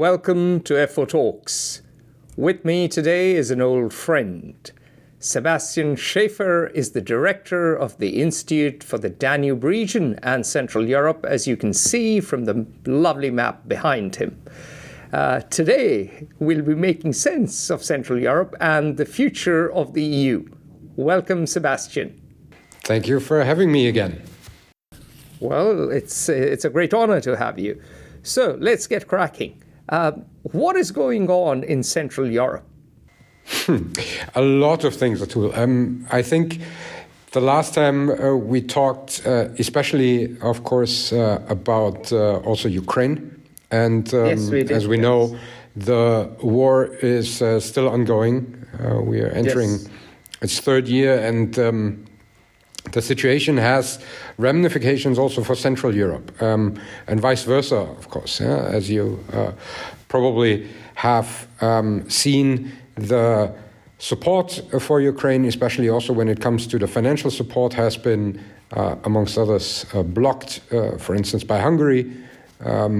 welcome to FO Talks. With me today is an old friend. Sebastian Schäfer is the director of the Institute for the Danube region and Central Europe, as you can see from the lovely map behind him. Today, we'll be making sense of Central Europe and the future of the EU. Welcome, Sebastian. Thank you for having me again. Well, it's a great honor to have you. So let's get cracking. What is going on in Central Europe? A lot of things, Atul. I think the last time we talked, especially, of course, about also Ukraine. And yes, we did, as we know, the war is still ongoing. We are entering its third year, and the situation has ramifications also for Central Europe, and vice versa, of course. As you probably have seen, the support for Ukraine, especially also when it comes to the financial support, has been, amongst others, blocked, for instance, by Hungary.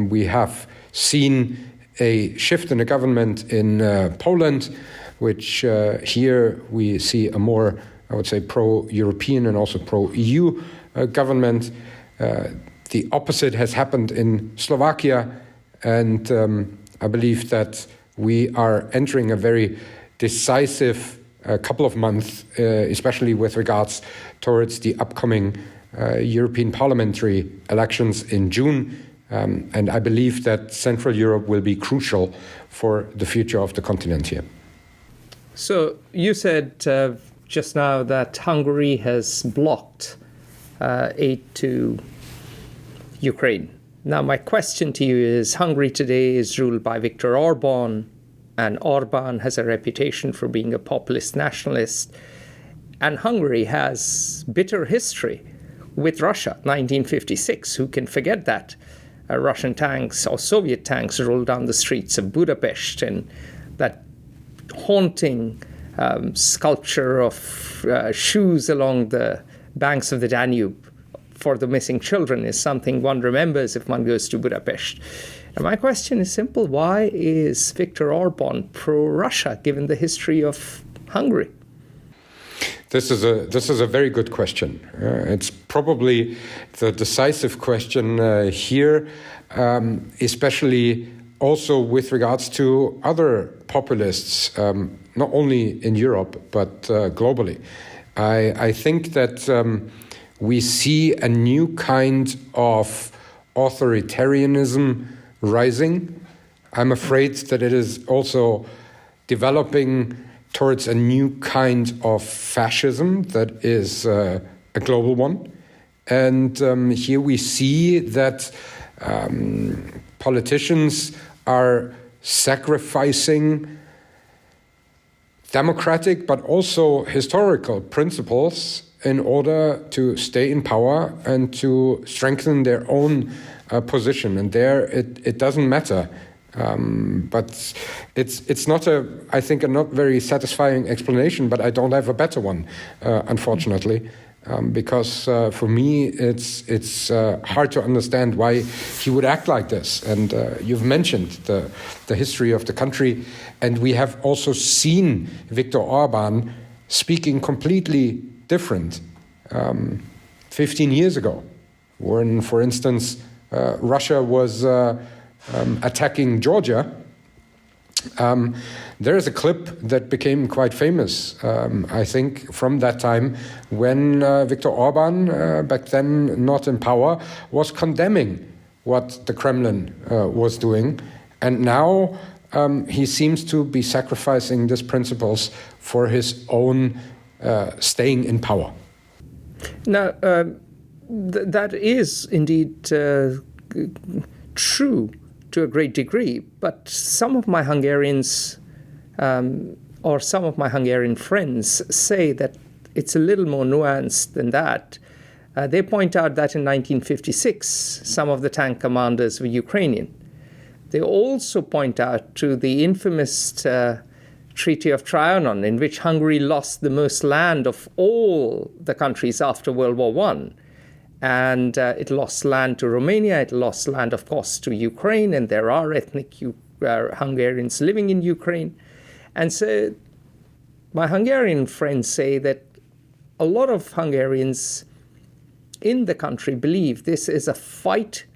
We have seen a shift in the government in Poland, which here we see a more, I would say, pro-European and also pro-EU government. The opposite has happened in Slovakia, and I believe that we are entering a very decisive couple of months, especially with regards towards the upcoming European parliamentary elections in June. And I believe that Central Europe will be crucial for the future of the continent here. So you said just now that Hungary has blocked aid to Ukraine. Now, my question to you is, Hungary today is ruled by Viktor Orbán, and Orbán has a reputation for being a populist nationalist. And Hungary has bitter history with Russia, 1956. Who can forget that? Russian tanks or Soviet tanks rolled down the streets of Budapest, and that haunting sculpture of shoes along the banks of the Danube for the missing children is something one remembers if one goes to Budapest. And my question is simple. Why is Viktor Orbán pro-Russia, given the history of Hungary? This is a very good question. It's probably the decisive question here, especially also with regards to other populists, not only in Europe, but globally. I think that we see a new kind of authoritarianism rising. I'm afraid that it is also developing towards a new kind of fascism that is a global one. And here we see that politicians are sacrificing democratic but also historical principles in order to stay in power and to strengthen their own position. And there it doesn't matter. But it's not I think a not very satisfying explanation, but I don't have a better one, unfortunately. Because for me, it's hard to understand why he would act like this. And you've mentioned the history of the country, and we have also seen Viktor Orbán speaking completely different 15 years ago, when, for instance, Russia was attacking Georgia. There is a clip that became quite famous, I think, from that time when Viktor Orbán, back then not in power, was condemning what the Kremlin was doing. And now he seems to be sacrificing these principles for his own staying in power. Now, that is indeed true to a great degree, but some of my Hungarians or some of my Hungarian friends say that it's a little more nuanced than that. They point out that in 1956, some of the tank commanders were Ukrainian. They also point out to the infamous Treaty of Trianon, in which Hungary lost the most land of all the countries after World War I. And it lost land to Romania, it lost land, of course, to Ukraine, and there are ethnic Hungarians living in Ukraine. And so my Hungarian friends say that a lot of Hungarians in the country believe this is a fight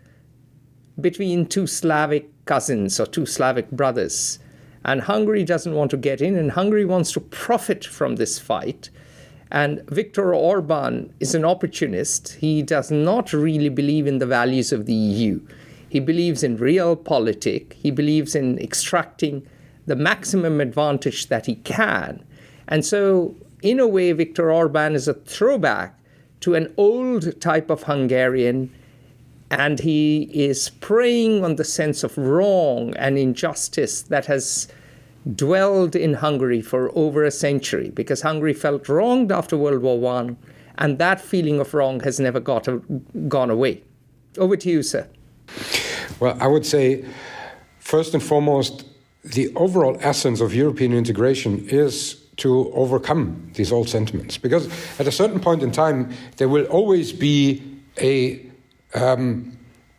between two Slavic cousins or two Slavic brothers. And Hungary doesn't want to get in, and Hungary wants to profit from this fight. And Viktor Orbán is an opportunist. He does not really believe in the values of the EU. He believes in realpolitik. He believes in extracting the maximum advantage that he can. And so, in a way, Viktor Orbán is a throwback to an old type of Hungarian, and he is preying on the sense of wrong and injustice that has dwelled in Hungary for over a century, because Hungary felt wronged after World War I, and that feeling of wrong has never gone away. Over to you, sir. Well, I would say, first and foremost, the overall essence of European integration is to overcome these old sentiments. Because at a certain point in time, there will always be a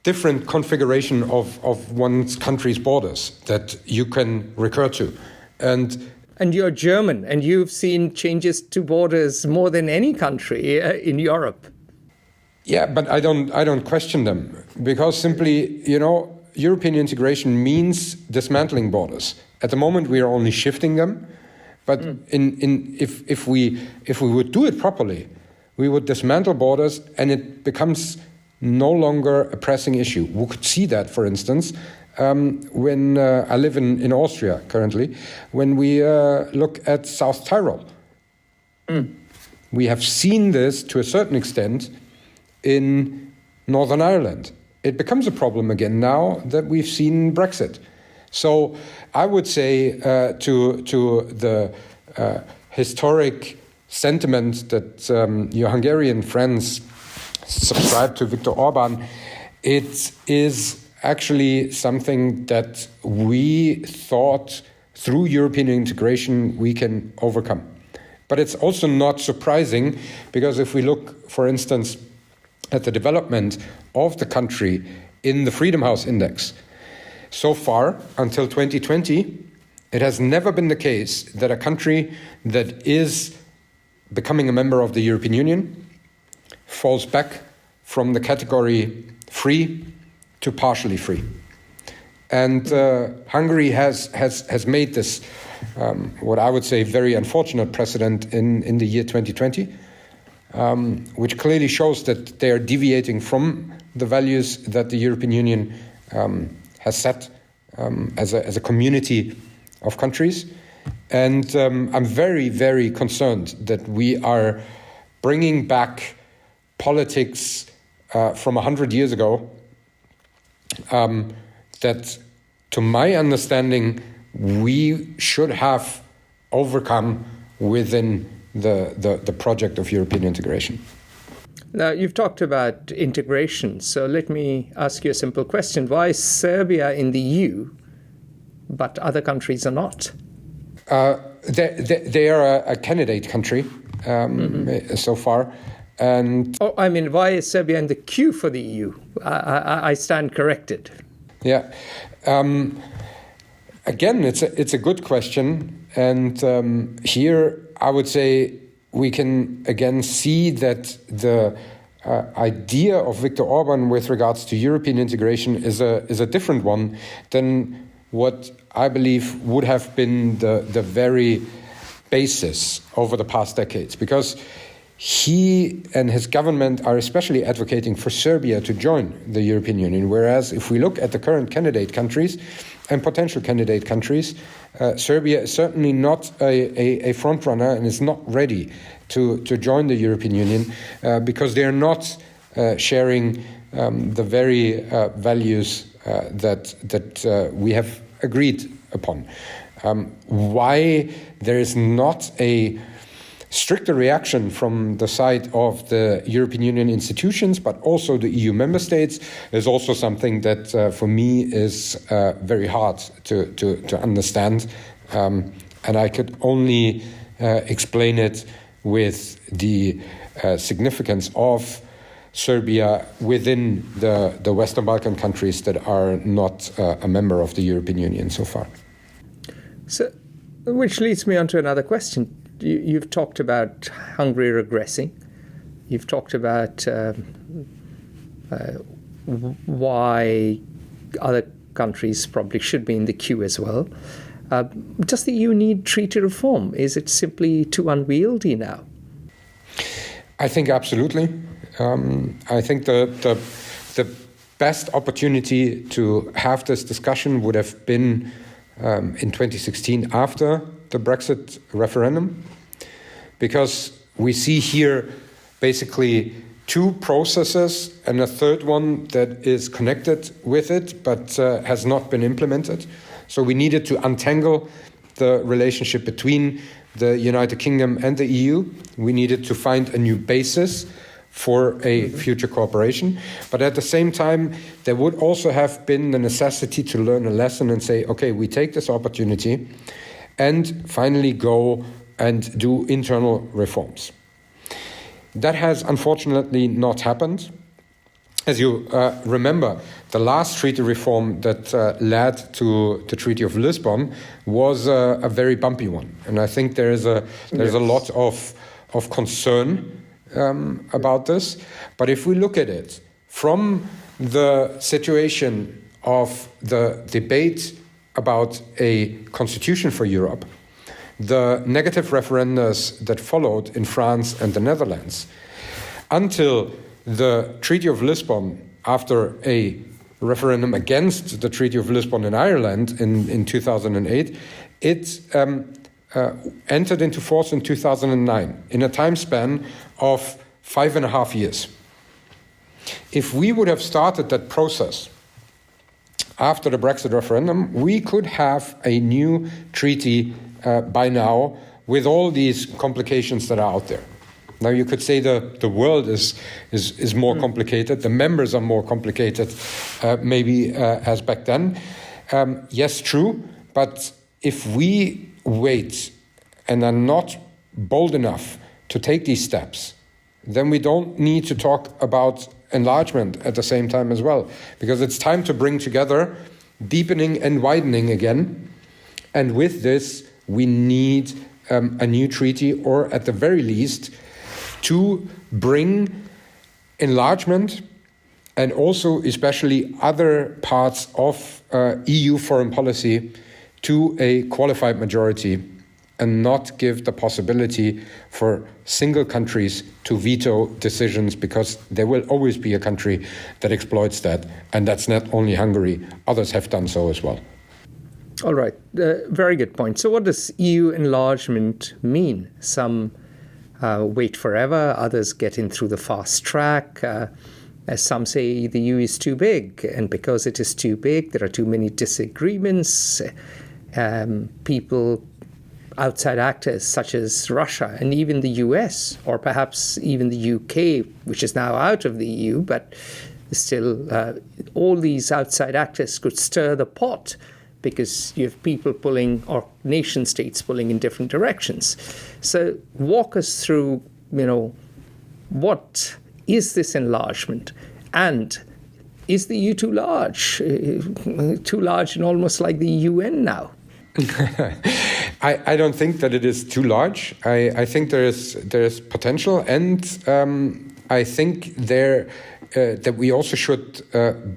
different configuration of one's country's borders that you can recur to. And you're German, and you've seen changes to borders more than any country in Europe. Yeah, but I don't question them, because simply, European integration means dismantling borders. At the moment, we are only shifting them. But if we would do it properly, we would dismantle borders, and it becomes no longer a pressing issue. We could see that, for instance, when I live in Austria currently, when we look at South Tyrol. We have seen this to a certain extent in Northern Ireland. It becomes a problem again now that we've seen Brexit. So I would say to the historic sentiment that your Hungarian friends subscribe to Viktor Orbán, it is actually something that we thought through European integration we can overcome. But it's also not surprising, because if we look, for instance, at the development of the country in the Freedom House Index, so far, until 2020, it has never been the case that a country that is becoming a member of the European Union falls back from the category free to partially free. And Hungary has made this, what I would say, very unfortunate precedent in the year 2020, which clearly shows that they are deviating from the values that the European Union has set as a community of countries. And I'm very, very concerned that we are bringing back politics from 100 years ago that, to my understanding, we should have overcome within the project of European integration. Now, you've talked about integration, so let me ask you a simple question. Why is Serbia in the EU, but other countries are not? They are a candidate country so far. And why is Serbia in the queue for the EU? I stand corrected. Yeah. Again, it's a good question. And here I would say we can again see that the idea of Viktor Orbán with regards to European integration is a different one than what I believe would have been the very basis over the past decades. Because he and his government are especially advocating for Serbia to join the European Union, whereas if we look at the current candidate countries and potential candidate countries, Serbia is certainly not a front runner and is not ready to join the European Union because they are not sharing the very values that we have agreed upon. Why there is not a stricter reaction from the side of the European Union institutions, but also the EU member states, is also something that for me is very hard to understand. And I could only explain it with the significance of Serbia within the Western Balkan countries that are not a member of the European Union so far. So, which leads me on to another question. You've talked about Hungary regressing. You've talked about why other countries probably should be in the queue as well. Does the EU need treaty reform? Is it simply too unwieldy now? I think absolutely. I think the best opportunity to have this discussion would have been in 2016 after the Brexit referendum, because we see here basically two processes and a third one that is connected with it but has not been implemented. So we needed to untangle the relationship between the United Kingdom and the EU. We needed to find a new basis for a future cooperation. But at the same time, there would also have been the necessity to learn a lesson and say, okay, we take this opportunity and finally go and do internal reforms. That has unfortunately not happened. As you remember, the last treaty reform that led to the Treaty of Lisbon was a very bumpy one. And I think there's a lot of concern about this. But if we look at it from the situation of the debate about a constitution for Europe, the negative referendums that followed in France and the Netherlands, until the Treaty of Lisbon, after a referendum against the Treaty of Lisbon in Ireland in 2008, it entered into force in 2009, in a time span of 5.5 years. If we would have started that process after the Brexit referendum, we could have a new treaty by now with all these complications that are out there. Now you could say the world is more complicated, the members are more complicated, maybe as back then. Yes, true, but if we wait and are not bold enough to take these steps, then we don't need to talk about enlargement at the same time as well, because it's time to bring together deepening and widening again. And with this, we need a new treaty, or at the very least, to bring enlargement and also especially other parts of EU foreign policy to a qualified majority, and not give the possibility for single countries to veto decisions, because there will always be a country that exploits that. And that's not only Hungary, others have done so as well. All right, very good point. So what does EU enlargement mean? Some wait forever, others get in through the fast track. As some say, the EU is too big, and because it is too big, there are too many disagreements. People, outside actors such as Russia and even the US, or perhaps even the UK, which is now out of the EU, but still all these outside actors could stir the pot, because you have people pulling, or nation states pulling in different directions. So walk us through, what is this enlargement? And is the EU too large? Too large and almost like the UN now? I don't think that it is too large. I think there is potential, and I think that we also should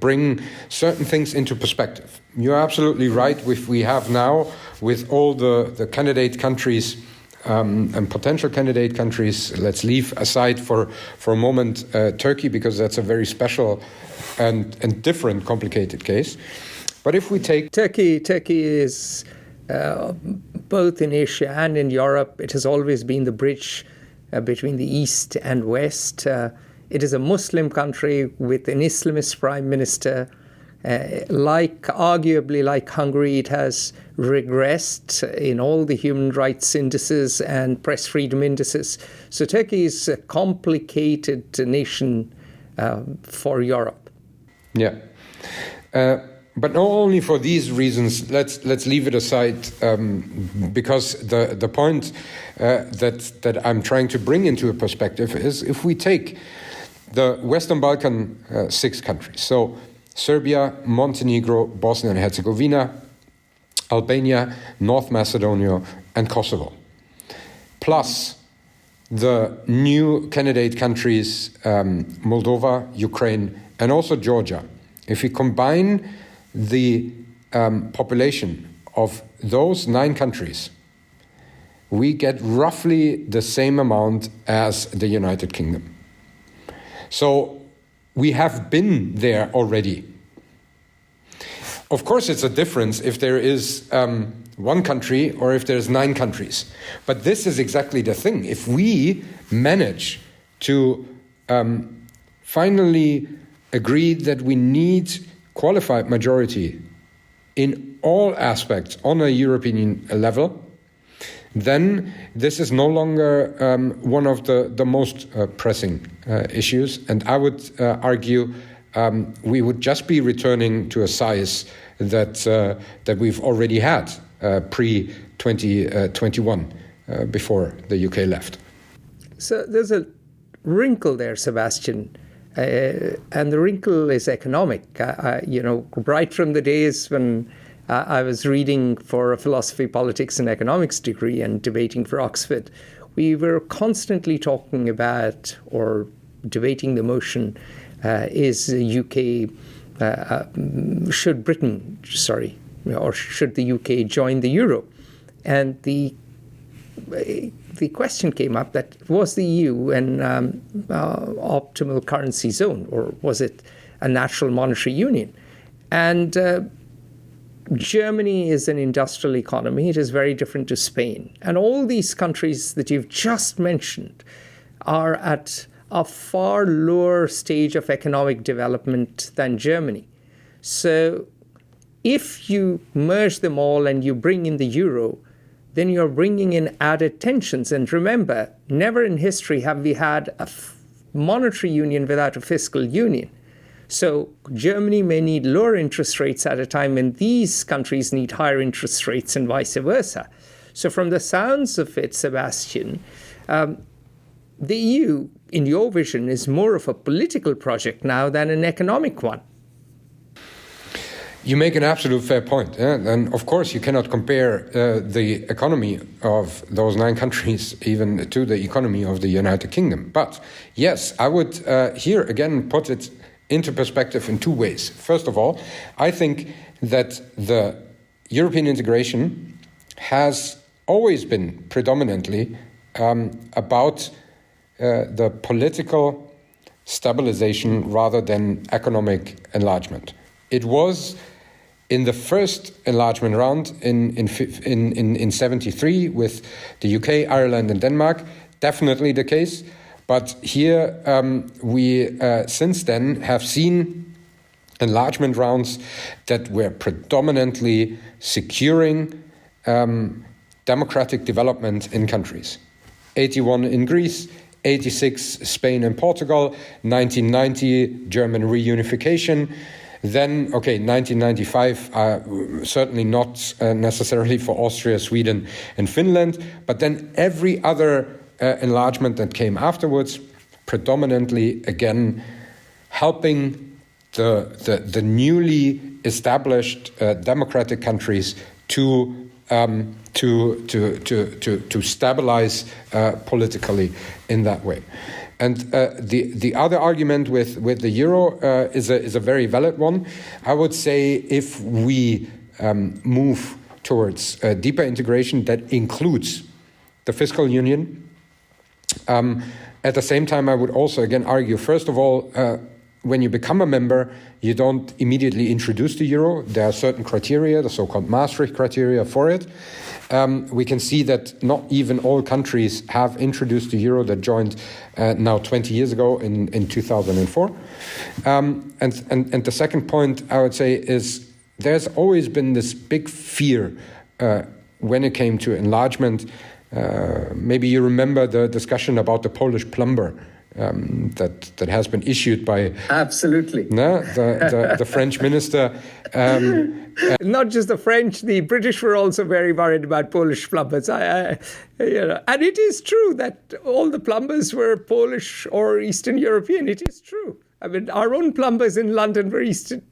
bring certain things into perspective. You're absolutely right. We have now, with all the candidate countries and potential candidate countries, let's leave aside for a moment Turkey, because that's a very special and different, complicated case. But if we take Turkey is both in Asia and in Europe. It has always been the bridge between the East and West. It is a Muslim country with an Islamist prime minister. Arguably like Hungary, it has regressed in all the human rights indices and press freedom indices. So Turkey is a complicated nation for Europe. Yeah. But not only for these reasons, let's leave it aside, because the point that I'm trying to bring into a perspective is, if we take the Western Balkan 6 countries. So Serbia, Montenegro, Bosnia and Herzegovina, Albania, North Macedonia, and Kosovo. Plus the new candidate countries, Moldova, Ukraine, and also Georgia. If we combine the population of those 9 countries, we get roughly the same amount as the United Kingdom. So we have been there already. Of course, it's a difference if there is one country or if there's 9 countries. But this is exactly the thing. If we manage to finally agree that we need qualified majority in all aspects on a European level, then this is no longer one of the most pressing issues. And I would argue we would just be returning to a size that we've already had pre-2021, before the UK left. So there's a wrinkle there, Sebastian, and the wrinkle is economic. Right from the days when I was reading for a philosophy, politics and economics degree and debating for Oxford, we were constantly talking about or debating the motion, is the UK, should the UK join the euro? And the question came up that was the EU an optimal currency zone, or was it a natural monetary union? And Germany is an industrial economy. It is very different to Spain. And all these countries that you've just mentioned are at a far lower stage of economic development than Germany. So if you merge them all and you bring in the euro, then you're bringing in added tensions. And remember, never in history have we had a monetary union without a fiscal union. So Germany may need lower interest rates at a time when these countries need higher interest rates and vice versa. So from the sounds of it, Sebastian, the EU, in your vision, is more of a political project now than an economic one. You make an absolute fair point. And of course, you cannot compare the economy of those 9 countries even to the economy of the United Kingdom. But yes, I would here again put it into perspective in 2 ways. First of all, I think that the European integration has always been predominantly about the political stabilization rather than economic enlargement. It was in the first enlargement round in 73 with the UK, Ireland and Denmark, definitely the case. But here we since then have seen enlargement rounds that were predominantly securing democratic development in countries. 81 in Greece, 86 Spain and Portugal, 1990 German reunification. Then, 1995, certainly not necessarily for Austria, Sweden and Finland, but then every other enlargement that came afterwards, predominantly again helping the newly established democratic countries to stabilize politically in that way. And the other argument with the euro is a very valid one. I would say if we move towards deeper integration that includes the fiscal union, at the same time I would also again argue, first of all, when you become a member, you don't immediately introduce the euro. There are certain criteria, the so-called Maastricht criteria for it. We can see that not even all countries have introduced the euro that joined now 20 years ago in 2004. And the second point I would say is there's always been this big fear when it came to enlargement. Maybe you remember the discussion about the Polish plumber that has been issued by absolutely the French minister. Not just the French, the British were also very worried about Polish plumbers. And it is true that all the plumbers were Polish or Eastern European. It is true. I mean, our own plumbers in London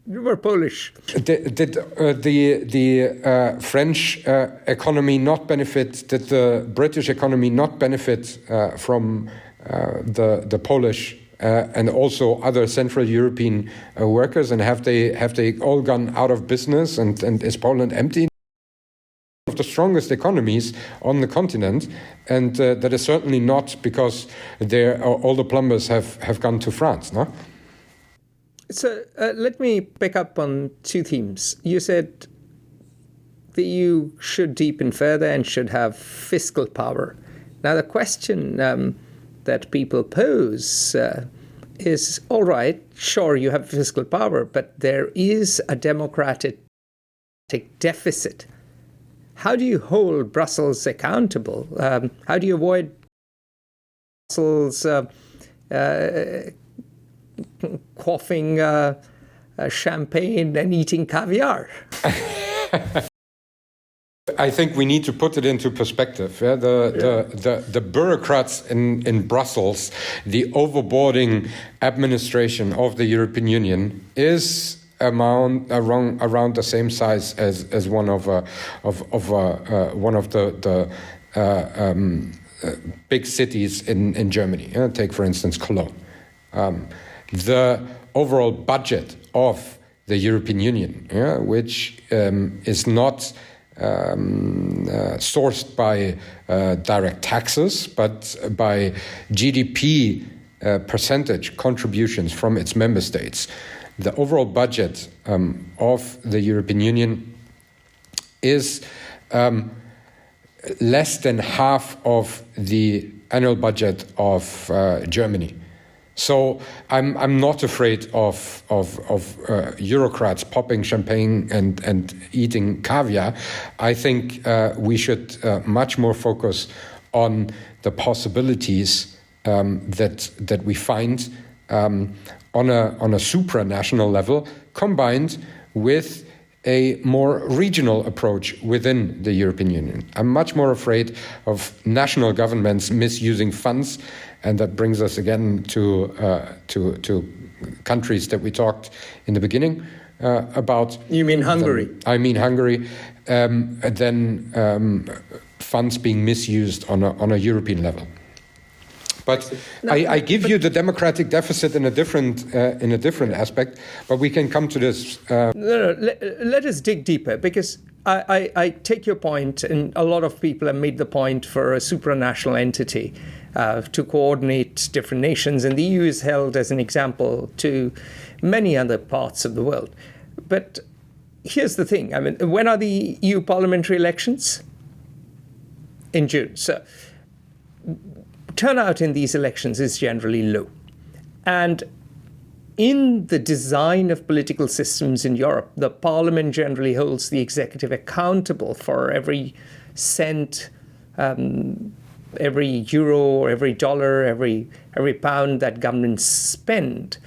were Polish. Did the French economy not benefit? Did the British economy not benefit from the Polish and also other Central European workers? And have they all gone out of business? And is Poland empty? Of the strongest economies on the continent, and that is certainly not because all the plumbers have gone to France, no? So let me pick up on two themes. You said the EU should deepen further and should have fiscal power. Now, the question that people pose is, all right, sure, you have fiscal power, but there is a democratic deficit. How do you hold Brussels accountable? How do you avoid Brussels quaffing champagne and eating caviar? I think we need to put it into perspective. Yeah? The bureaucrats in Brussels, the overboarding administration of the European Union is around the same size as one of the big cities in Germany. Take, for instance, Cologne. The overall budget of the European Union, which is not sourced by direct taxes, but by GDP percentage contributions from its member states. The overall budget of the European Union is less than half of the annual budget of Germany. So I'm not afraid of bureaucrats popping champagne and eating caviar. I think we should much more focus on the possibilities that we find on a supranational level, combined with a more regional approach within the European Union. I'm much more afraid of national governments misusing funds, and that brings us again to countries that we talked in the beginning about. You mean Hungary? I mean Hungary. Then funds being misused on a European level. But I give you the democratic deficit in a different aspect. But we can come to this. Let us dig deeper, because I take your point, and a lot of people have made the point for a supranational entity to coordinate different nations, and the EU is held as an example to many other parts of the world. But here's the thing: I mean, when are the EU parliamentary elections? In June. So turnout in these elections is generally low. And in the design of political systems in Europe, the parliament generally holds the executive accountable for every cent, every euro, or every dollar, every pound that governments spend.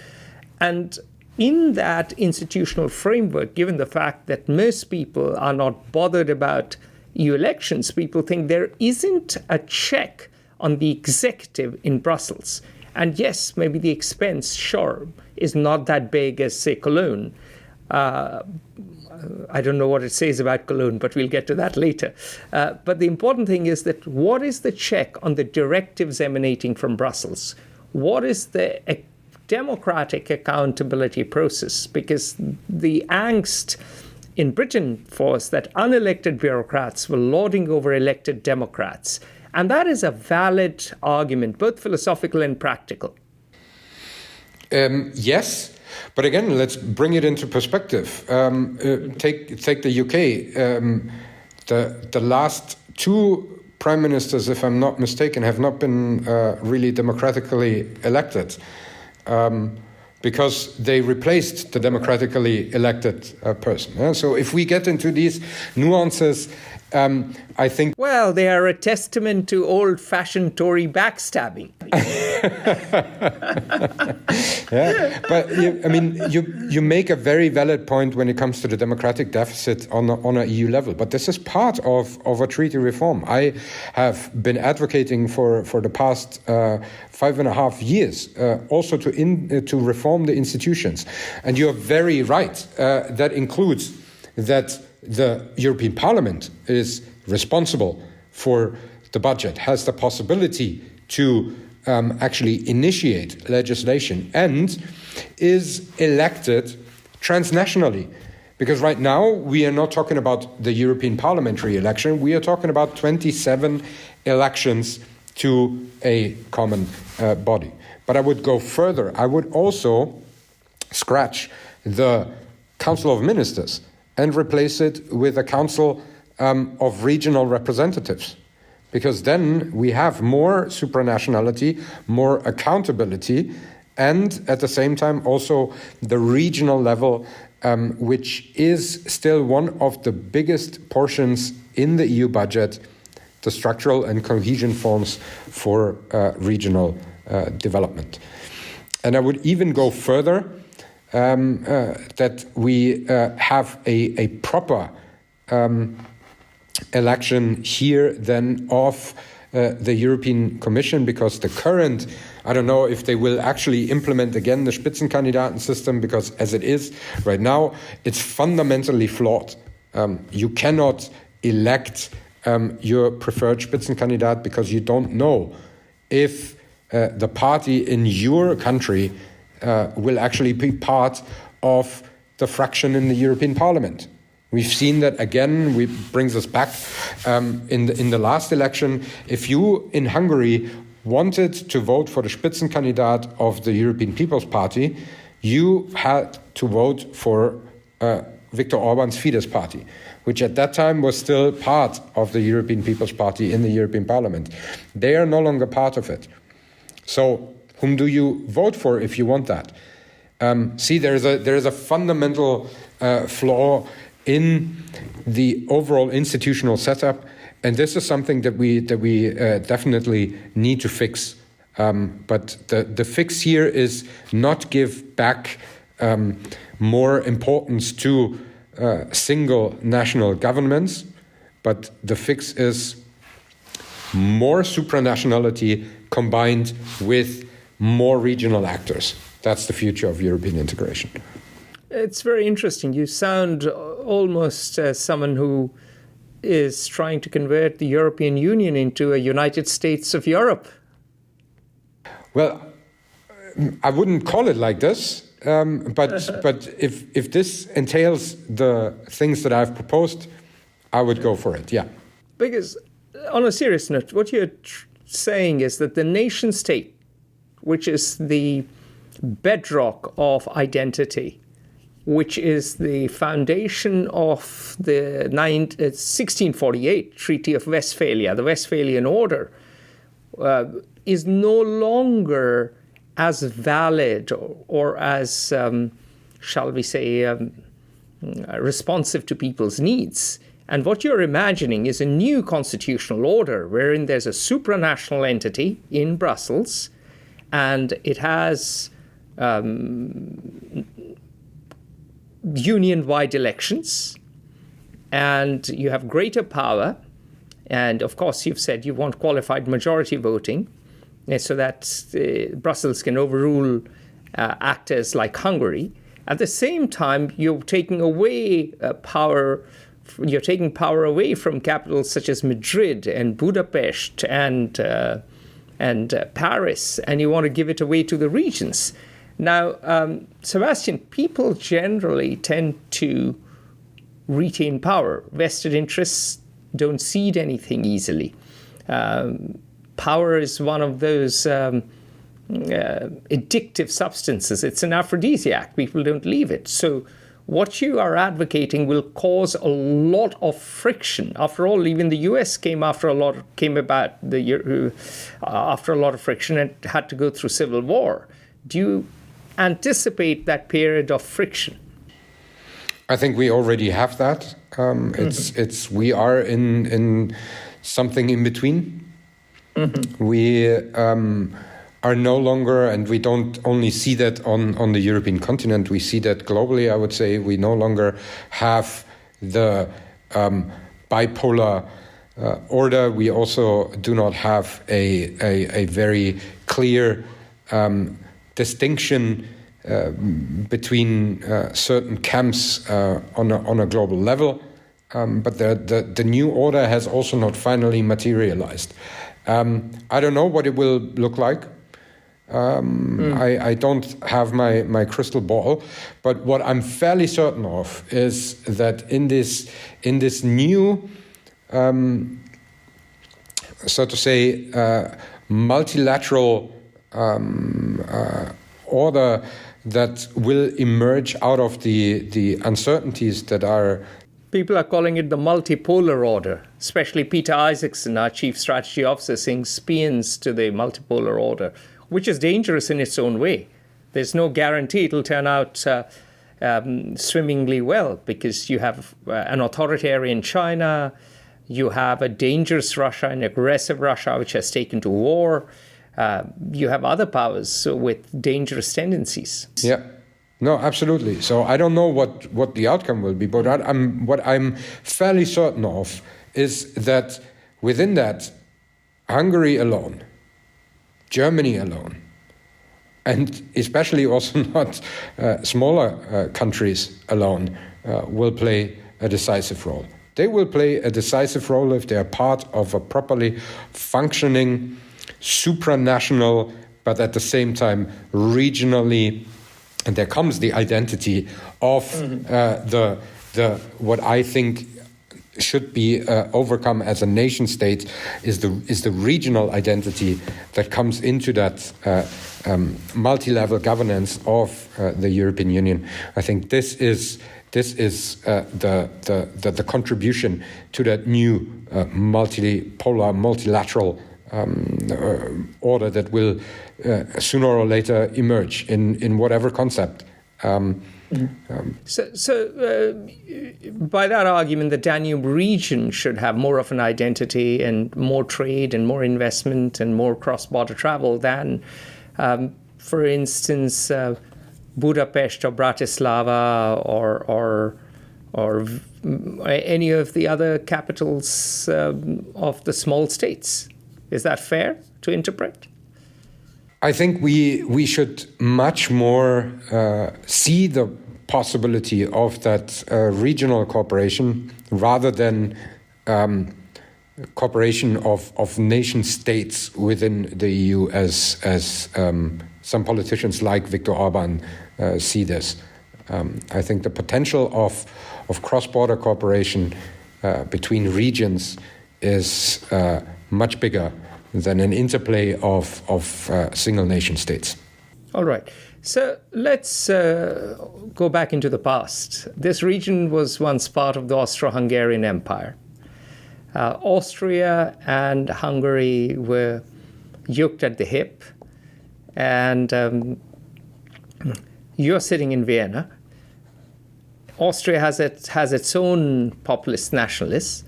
And in that institutional framework, given the fact that most people are not bothered about EU elections, people think there isn't a check on the executive in Brussels. And yes, maybe the expense, sure, is not that big as, say, Cologne. I don't know what it says about Cologne, but we'll get to that later. But the important thing is that what is the check on the directives emanating from Brussels? What is the democratic accountability process? Because the angst in Britain was that unelected bureaucrats were lording over elected Democrats. And that is a valid argument, both philosophical and practical. Yes, but again, let's bring it into perspective. Take the UK. The last two prime ministers, if I'm not mistaken, have not been really democratically elected, because they replaced the democratically elected person. So if we get into these nuances, I think... Well, they are a testament to old-fashioned Tory backstabbing. Yeah, but you make a very valid point when it comes to the democratic deficit on a EU level. But this is part of a treaty reform. I have been advocating for the past 5.5 years also to reform the institutions. And you are very right. That includes that the European Parliament is responsible for the budget, has the possibility to actually initiate legislation, and is elected transnationally. Because right now we are not talking about the European parliamentary election, we are talking about 27 elections to a common body. But I would go further. I would also scratch the Council of Ministers and replace it with a Council of Regional Representatives. Because then we have more supranationality, more accountability, and at the same time also the regional level, which is still one of the biggest portions in the EU budget, the structural and cohesion funds for regional development. And I would even go further, that we have a proper election here then of the European Commission, because the current, I don't know if they will actually implement again the Spitzenkandidaten system, because as it is right now, it's fundamentally flawed. You cannot elect your preferred Spitzenkandidat because you don't know if the party in your country will actually be part of the fraction in the European Parliament. We've seen that again. Brings us back in the last election. If you in Hungary wanted to vote for the Spitzenkandidat of the European People's Party, you had to vote for Viktor Orbán's Fidesz party, which at that time was still part of the European People's Party in the European Parliament. They are no longer part of it. So whom do you vote for if you want that? See, there is a fundamental flaw in the overall institutional setup, and this is something that we definitely need to fix. But the fix here is not give back more importance to single national governments, but the fix is more supranationality combined with more regional actors. That's the future of European integration. It's very interesting. You sound almost as someone who is trying to convert the European Union into a United States of Europe. Well, I wouldn't call it like this, but if this entails the things that I've proposed, I would go for it, yeah. Because on a serious note, what you're saying is that the nation state, which is the bedrock of identity, which is the foundation of the 1648 Treaty of Westphalia, the Westphalian Order, is no longer as valid or as, shall we say, responsive to people's needs. And what you're imagining is a new constitutional order wherein there's a supranational entity in Brussels, and it has union-wide elections, and you have greater power. And of course, you've said you want qualified majority voting, so that Brussels can overrule actors like Hungary. At the same time, you're taking away power. You're taking power away from capitals such as Madrid and Budapest and Paris, and you want to give it away to the regions. Now, Sebastian, people generally tend to retain power. Vested interests don't cede anything easily. Power is one of those addictive substances. It's an aphrodisiac. People don't leave it. So what you are advocating will cause a lot of friction. After all, even the US came about after a lot of friction and had to go through civil war. Do you anticipate that period of friction? I think we already have that. We are in something in between. Mm-hmm. We are no longer, and we don't only see that on the European continent, we see that globally, I would say. We no longer have the bipolar order. We also do not have a very clear distinction between certain camps on a global level. But the new order has also not finally materialized. I don't know what it will look like. I don't have my crystal ball, but what I'm fairly certain of is that in this new, so to say, multilateral order that will emerge out of the uncertainties that are. People are calling it the multipolar order, especially Peter Isaacson, our chief strategy officer, saying speans to the multipolar order, which is dangerous in its own way. There's no guarantee it'll turn out swimmingly well, because you have an authoritarian China, you have a dangerous Russia, an aggressive Russia which has taken to war. You have other powers with dangerous tendencies. Yeah. No, absolutely. So I don't know what the outcome will be, but what I'm fairly certain of is that within that, Hungary alone, Germany alone, and especially also not smaller countries alone, will play a decisive role. They will play a decisive role if they are part of a properly functioning, supranational, but at the same time regionally. And there comes the identity of the what I think should be overcome as a nation state is the regional identity that comes into that multi-level governance of the European Union. I think this is the contribution to that new multipolar, multilateral order that will sooner or later emerge in whatever concept. So by that argument, the Danube region should have more of an identity and more trade and more investment and more cross-border travel than, for instance, Budapest or Bratislava or any of the other capitals of the small states. Is that fair to interpret? I think we should much more see the possibility of that regional cooperation rather than cooperation of nation states within the EU as some politicians like Viktor Orbán see this. I think the potential of cross-border cooperation between regions is much bigger than an interplay of single nation states. All right. So let's go back into the past. This region was once part of the Austro-Hungarian Empire. Austria and Hungary were yoked at the hip, and you're sitting in Vienna. Austria has its own populist nationalists.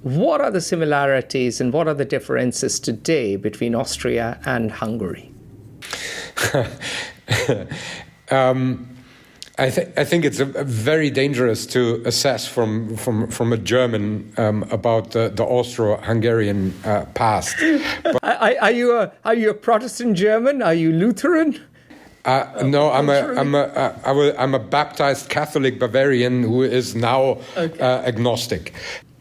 What are the similarities and what are the differences today between Austria and Hungary? I think it's very dangerous to assess from a German about the Austro-Hungarian past. But Are you a Protestant German? Are you Lutheran? No, I'm a baptized Catholic Bavarian who is now agnostic.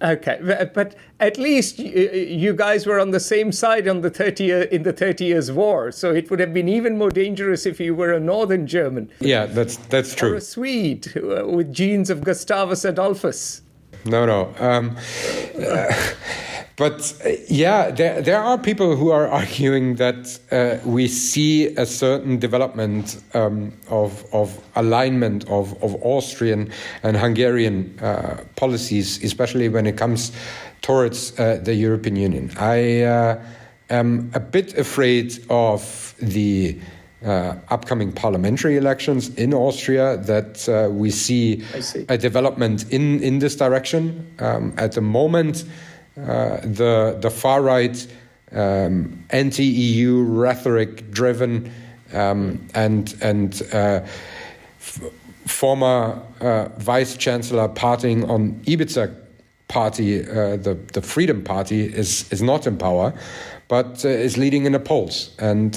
Okay, but at least you guys were on the same side in the 30 Years' War, so it would have been even more dangerous if you were a Northern German. Yeah, that's true. Or a Swede with genes of Gustavus Adolphus. No. But there are people who are arguing that we see a certain development of alignment of Austrian and Hungarian policies, especially when it comes towards the European Union. I am a bit afraid of the upcoming parliamentary elections in Austria that we see a development in this direction. At the moment, the far right anti-EU rhetoric driven, former Vice Chancellor partying on Ibiza party, the Freedom Party, is not in power, but is leading in the polls. And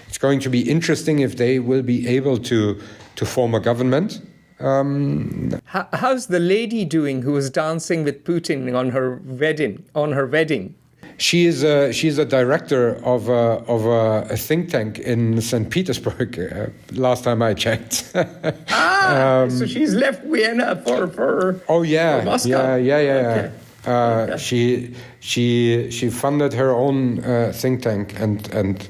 it's going to be interesting if they will be able to form a government. How's the lady doing who was dancing with Putin on her wedding? She's a director of a think tank in St. Petersburg. Last time I checked. So she's left Vienna for Moscow. Yeah. Okay. She funded her own think tank and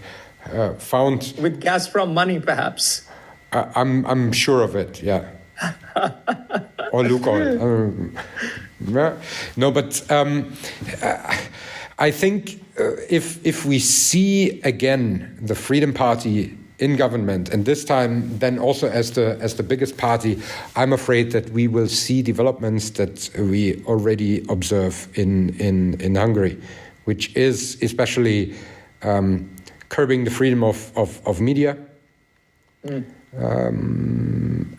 found, with Gazprom money, perhaps. I'm sure of it. Yeah. Or Lukoil. No, but I think if we see again the Freedom Party in government, and this time then also as the biggest party, I'm afraid that we will see developments that we already observe in Hungary, which is especially curbing the freedom of media,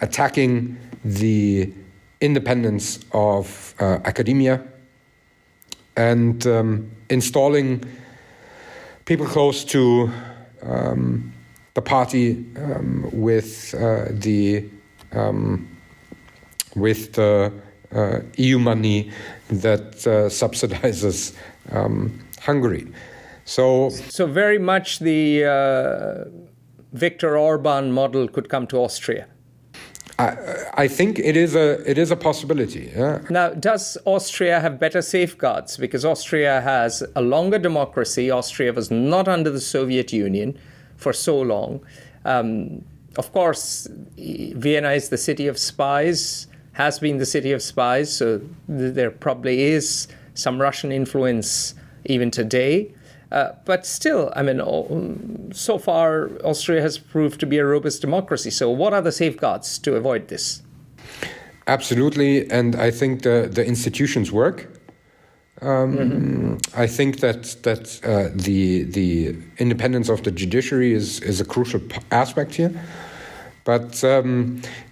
attacking the independence of academia, and installing people close to the party with the EU money that subsidizes Hungary. So very much the Viktor Orbán model could come to Austria. I think it is a possibility. Yeah. Now, does Austria have better safeguards? Because Austria has a longer democracy. Austria was not under the Soviet Union for so long. Of course, Vienna is the city of spies, has been the city of spies, so there probably is some Russian influence even today. But still, I mean, so far, Austria has proved to be a robust democracy. So what are the safeguards to avoid this? Absolutely. And I think the institutions work. I think that the independence of the judiciary is a crucial aspect here. But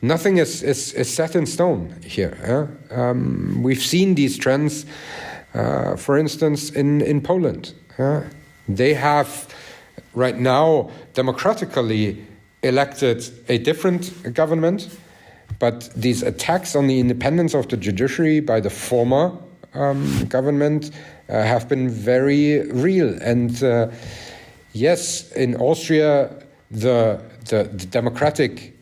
nothing is set in stone here. We've seen these trends, for instance, in Poland. They have right now democratically elected a different government, but these attacks on the independence of the judiciary by the former government have been very real. And yes, in Austria, the democratic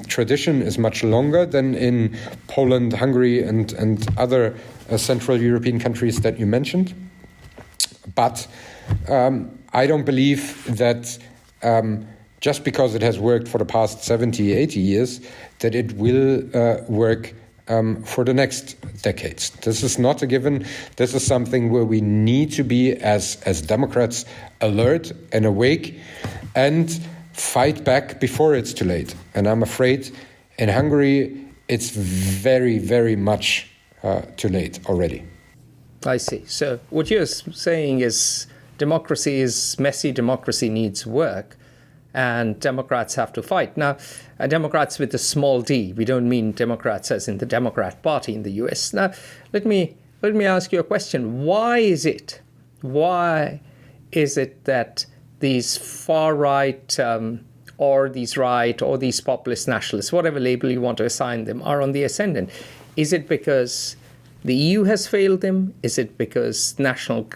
tradition is much longer than in Poland, Hungary, and other Central European countries that you mentioned. But I don't believe that just because it has worked for the past 70, 80 years, that it will work for the next decades. This is not a given. This is something where we need to be, as Democrats, alert and awake and fight back before it's too late. And I'm afraid in Hungary, it's very, very much too late already. I see. So what you're saying is democracy is messy, democracy needs work, and Democrats have to fight. Now, Democrats with a small d, we don't mean Democrats as in the Democrat Party in the US. Now, let me ask you a question. Why is it that these far-right or these right or these populist nationalists, whatever label you want to assign them, are on the ascendant? Is it because the EU has failed them? Is it because national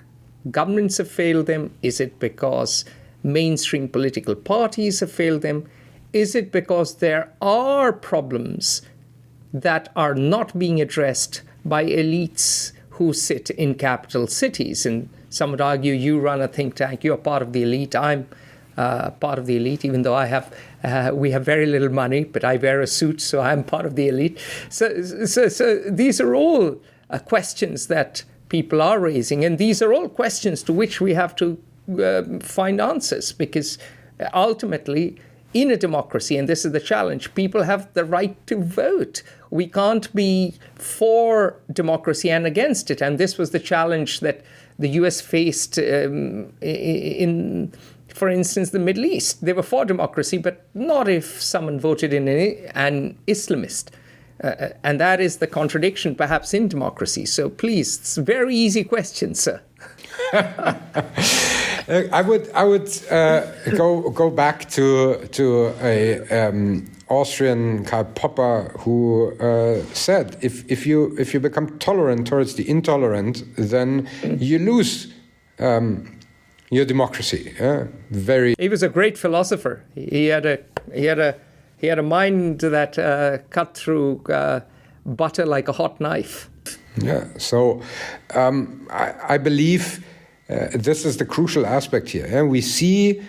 governments have failed them? Is it because mainstream political parties have failed them? Is it because there are problems that are not being addressed by elites who sit in capital cities? And some would argue you run a think tank, you're part of the elite, I'm part of the elite, even though we have very little money, but I wear a suit, so I'm part of the elite. So these are all questions that people are raising, and these are all questions to which we have to find answers, because ultimately, in a democracy, and this is the challenge, people have the right to vote. We can't be for democracy and against it, and this was the challenge that the US faced for instance, the Middle East. They were for democracy, but not if someone voted in an Islamist. And that is the contradiction, perhaps, in democracy. So please, it's a very easy question, sir. I would go back to a Austrian Karl Popper who said if you become tolerant towards the intolerant, then you lose your democracy. He was a great philosopher. He had a mind that cut through butter like a hot knife. Yeah. So I believe this is the crucial aspect here. We see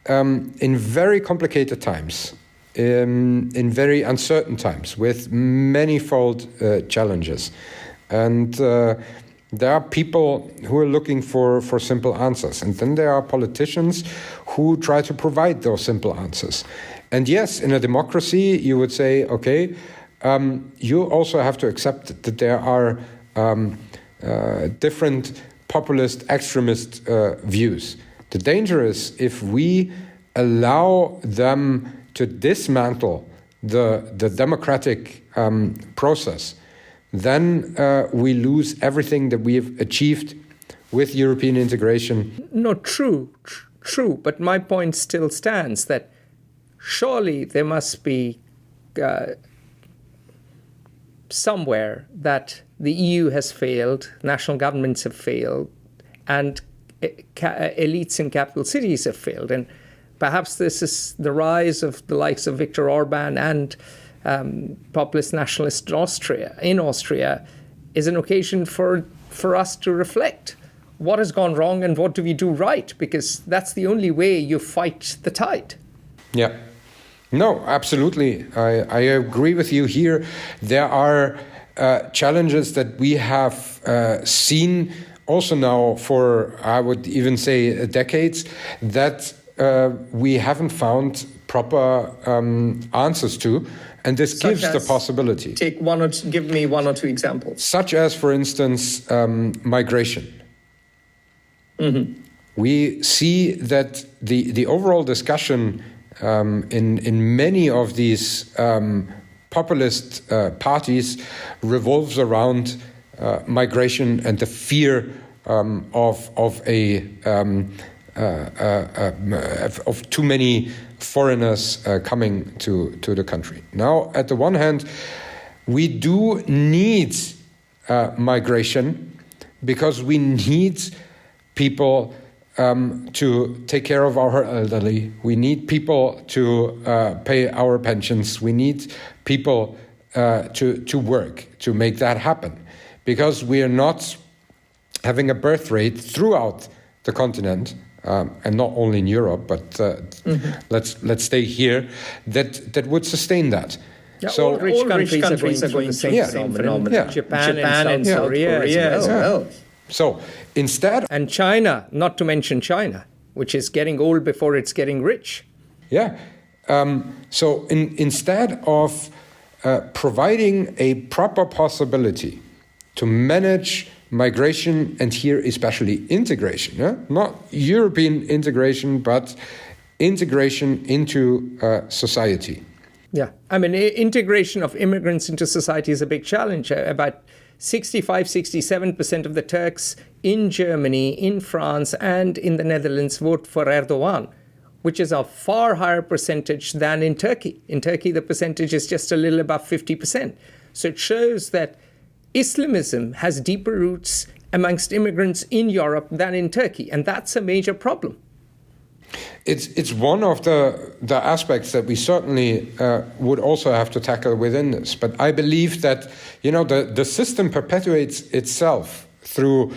in very complicated times, in very uncertain times, with manifold challenges, and there are people who are looking for simple answers, and then there are politicians who try to provide those simple answers. And yes, in a democracy, you would say, okay, you also have to accept that there are different populist, extremist views. The danger is if we allow them to dismantle the democratic process, then we lose everything that we have achieved with European integration. No, true. But my point still stands that surely there must be somewhere that the EU has failed, national governments have failed, and elites in capital cities have failed. And perhaps this is the rise of the likes of Viktor Orbán and populist nationalist in Austria is an occasion for us to reflect what has gone wrong and what do we do right, because that's the only way you fight the tide. Yeah. No, absolutely. I agree with you here. There are challenges that we have seen also now for, I would even say, decades, that we haven't found proper answers to. And this gives the possibility. Give me one or two examples. Such as, for instance, migration. Mm-hmm. We see that the overall discussion in many of these populist parties revolves around migration and the fear of too many foreigners coming to the country. Now, at the one hand, we do need migration because we need people to take care of our elderly. We need people to pay our pensions. We need people to work to make that happen, because we are not having a birth rate throughout the continent, and not only in Europe, but let's stay here, that would sustain that. Yeah, so all rich countries are going through the same phenomenon. Yeah. Japan and South Korea as well. So instead... And China, not to mention China, which is getting old before it's getting rich. Yeah. So instead of providing a proper possibility to manage migration, and here especially integration, not European integration, but integration into society. Yeah, I mean, integration of immigrants into society is a big challenge. About 65-67% of the Turks in Germany, in France, and in the Netherlands vote for Erdogan, which is a far higher percentage than in Turkey. In Turkey, the percentage is just a little above 50%. So it shows that Islamism has deeper roots amongst immigrants in Europe than in Turkey, and that's a major problem. It's one of the aspects that we certainly would also have to tackle within this. But I believe that, you know, the system perpetuates itself through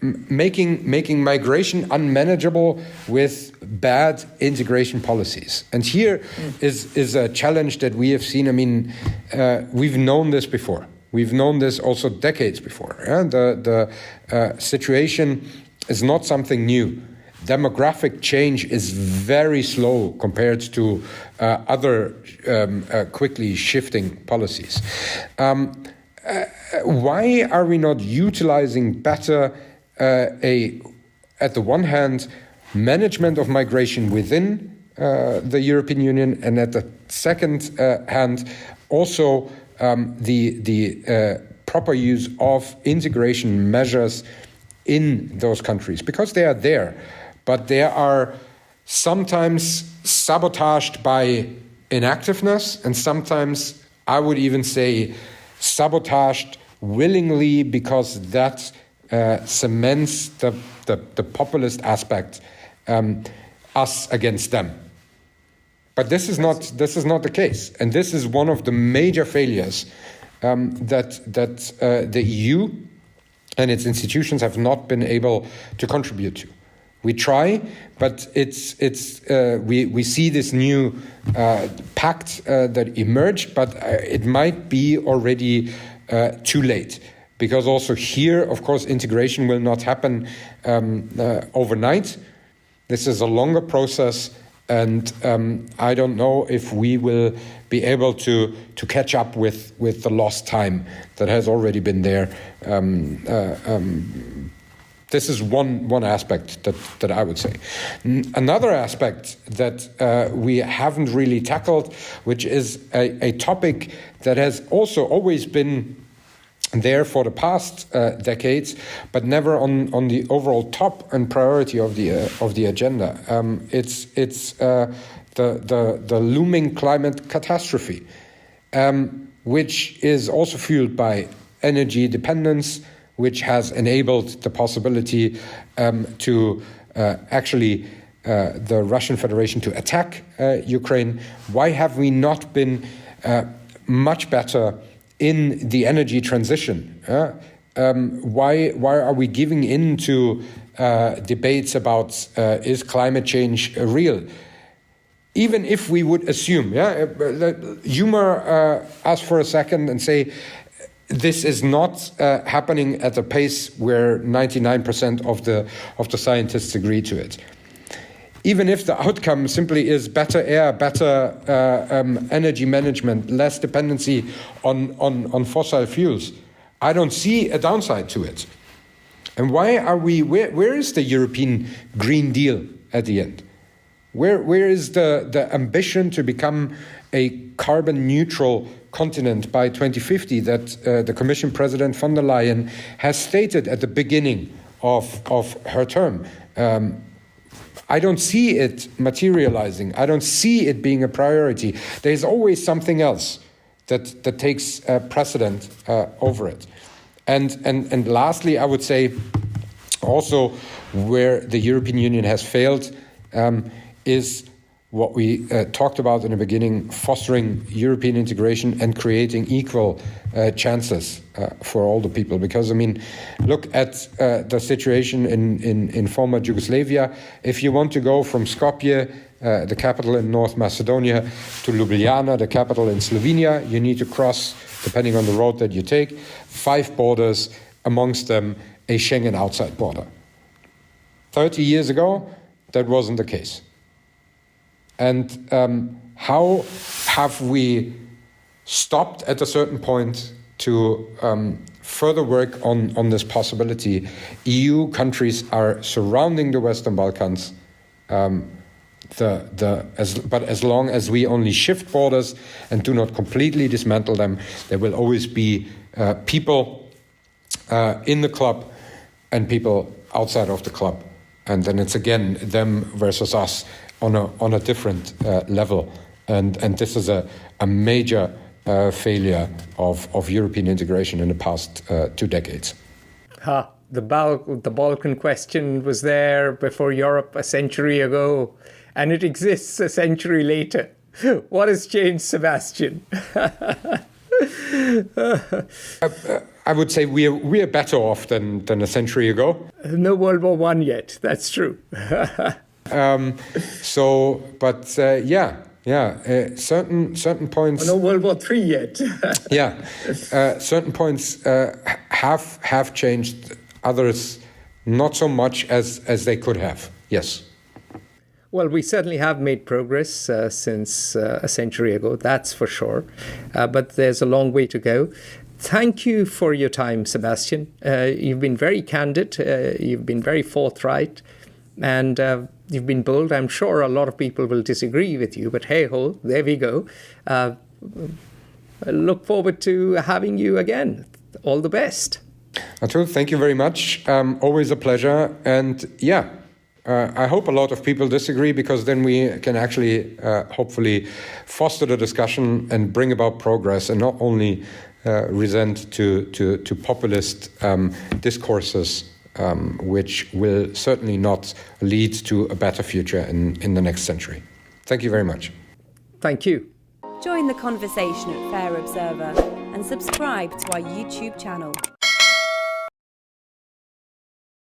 making migration unmanageable with bad integration policies. And here is a challenge that we have seen. I mean, we've known this before. We've known this also decades before. The situation is not something new. Demographic change is very slow compared to other quickly shifting policies. why are we not utilizing better at the one hand, management of migration within the European Union, and at the second hand, also the proper use of integration measures in those countries, because they are there, but they are sometimes sabotaged by inactiveness, and sometimes I would even say sabotaged willingly, because that cements the populist aspect, us against them. But this is not the case, and this is one of the major failures that the EU and its institutions have not been able to contribute to. We try, but we see this new pact that emerged, but it might be already too late. Because also here, of course, integration will not happen overnight. This is a longer process, and I don't know if we will be able to catch up with the lost time that has already been there. This is one aspect that I would say. Another aspect that we haven't really tackled, which is a topic that has also always been there for the past decades, but never on the overall top and priority of the agenda. It's the looming climate catastrophe, which is also fueled by energy dependence, which has enabled the possibility to actually the Russian Federation to attack Ukraine. Why have we not been much better in the energy transition? Why are we giving in to debates about is climate change real? Even if we would assume, humor us for a second and say this is not happening at a pace where 99% of the scientists agree to it. Even if the outcome simply is better air, better energy management, less dependency on fossil fuels, I don't see a downside to it. And why are we? Where is the European Green Deal at the end? Where is the ambition to become a carbon neutral continent by 2050 that the Commission President von der Leyen has stated at the beginning of her term? I don't see it materializing. I don't see it being a priority. There's always something else that takes precedent over it. And lastly, I would say also where the European Union has failed is what we talked about in the beginning, fostering European integration and creating equal chances for all the people. Because, I mean, look at the situation in former Yugoslavia. If you want to go from Skopje, the capital in North Macedonia, to Ljubljana, the capital in Slovenia, you need to cross, depending on the road that you take, 5 borders, amongst them a Schengen outside border. 30 years ago, that wasn't the case. And how have we stopped at a certain point to further work on this possibility? EU countries are surrounding the Western Balkans, but as long as we only shift borders and do not completely dismantle them, there will always be people in the club and people outside of the club. And then it's again them versus us on a different level, and this is a major failure of European integration in the past 2 decades. The Balkan question was there before Europe a century ago, and it exists a century later. What has changed, Sebastian? I would say we are better off than a century ago. No World War I yet. That's true. Certain points. No World War III yet. Certain points have changed. Others, not so much as they could have. Yes. Well, we certainly have made progress since a century ago, that's for sure. But there's a long way to go. Thank you for your time, Sebastian. You've been very candid. You've been very forthright. And you've been bold. I'm sure a lot of people will disagree with you, but hey-ho, there we go. I look forward to having you again. All the best. Atul, thank you very much. Always a pleasure. And yeah, I hope a lot of people disagree, because then we can actually hopefully foster the discussion and bring about progress, and not only resent to populist discourses, which will certainly not lead to a better future in the next century. Thank you very much. Thank you. Join the conversation at Fair Observer and subscribe to our YouTube channel.